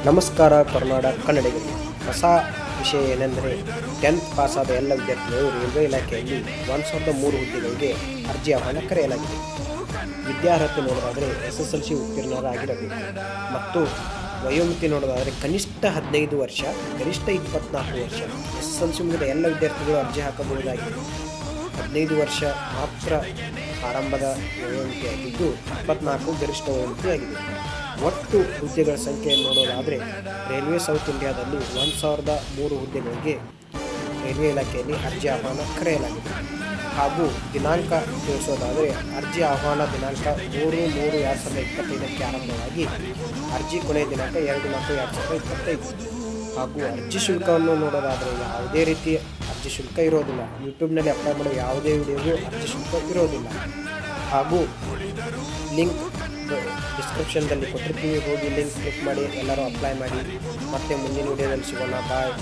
ನಮಸ್ಕಾರ ಕರ್ನಾಟಕ ಕನ್ನಡಿಗರಿಗೆ. ಹೊಸ ವಿಷಯ ಏನೆಂದರೆ 10th ಪಾಸಾದ ಎಲ್ಲ ವಿದ್ಯಾರ್ಥಿಗಳು ರೈಲ್ವೆ ಇಲಾಖೆಯಲ್ಲಿ 1,003 ಹುದ್ದೆಗಳಿಗೆ ಅರ್ಜಿ ಆಹ್ವಾನ ಕರೆಯಲಾಗಿದೆ. ವಿದ್ಯಾರ್ಹತೆ ನೋಡೋದಾದರೆ SSLC ಉತ್ತೀರ್ಣರಾಗಿರಬೇಕು ಮತ್ತು ವಯೋಮಿತಿ ನೋಡೋದಾದರೆ ಕನಿಷ್ಠ 15 ವರ್ಷ, ಗರಿಷ್ಠ 24 ವರ್ಷ. SSLC ಮುಗಿದ ಎಲ್ಲ ವಿದ್ಯಾರ್ಥಿಗಳು ಅರ್ಜಿ ಹಾಕಬಹುದಾಗಿದೆ. 15 ವರ್ಷ ಮಾತ್ರ ಆರಂಭದ ವಯೋಮಿತಿಯಾಗಿದ್ದು 24 ಗರಿಷ್ಠ ವಯೋಮಿತಿಯಾಗಿದೆ. ಒಟ್ಟು ಹುದ್ದೆಗಳ ಸಂಖ್ಯೆಯನ್ನು ನೋಡೋದಾದರೆ ರೈಲ್ವೆ ಸೌತ್ ಇಂಡಿಯಾದಲ್ಲಿ 1,003 ಹುದ್ದೆಗಳಿಗೆ ರೈಲ್ವೆ ಇಲಾಖೆಯಲ್ಲಿ ಅರ್ಜಿ ಆಹ್ವಾನ ಕರೆಯಲಾಗಿದೆ. ಹಾಗೂ ದಿನಾಂಕ ತಿಳಿಸೋದಾದರೆ ಅರ್ಜಿ ಆಹ್ವಾನ ದಿನಾಂಕ 3/3/2025 ಆರಂಭವಾಗಿ ಅರ್ಜಿ ಕೊನೆಯ ದಿನಾಂಕ 2/4/2025. ಹಾಗೂ ಅರ್ಜಿ ಶುಲ್ಕವನ್ನು ನೋಡೋದಾದರೆ ಯಾವುದೇ ರೀತಿಯ ಅರ್ಜಿ ಶುಲ್ಕ ಇರೋದಿಲ್ಲ. ಯೂಟ್ಯೂಬ್ನಲ್ಲಿ ಅಪ್ಲೈ ಮಾಡೋ ಯಾವುದೇ ವಿಡಿಯೋಗೂ ಅರ್ಜಿ ಶುಲ್ಕ ಇರೋದಿಲ್ಲ. ಹಾಗೂ ಲಿಂಕ್ ಡಿಸ್ಕ್ರಿಪ್ಷನ್ದಲ್ಲಿ ಕೊಟ್ಟಿರ್ತೀವಿ, ಹೋಗಿ ಲಿಂಕ್ ಕ್ಲಿಕ್ ಮಾಡಿ ಎಲ್ಲರೂ ಅಪ್ಲೈ ಮಾಡಿ. ಮತ್ತೆ ಮುಂದಿನ ವಿಡಿಯೋದಲ್ಲಿ ಸಿಗೋಣ. ಬಾಯ್.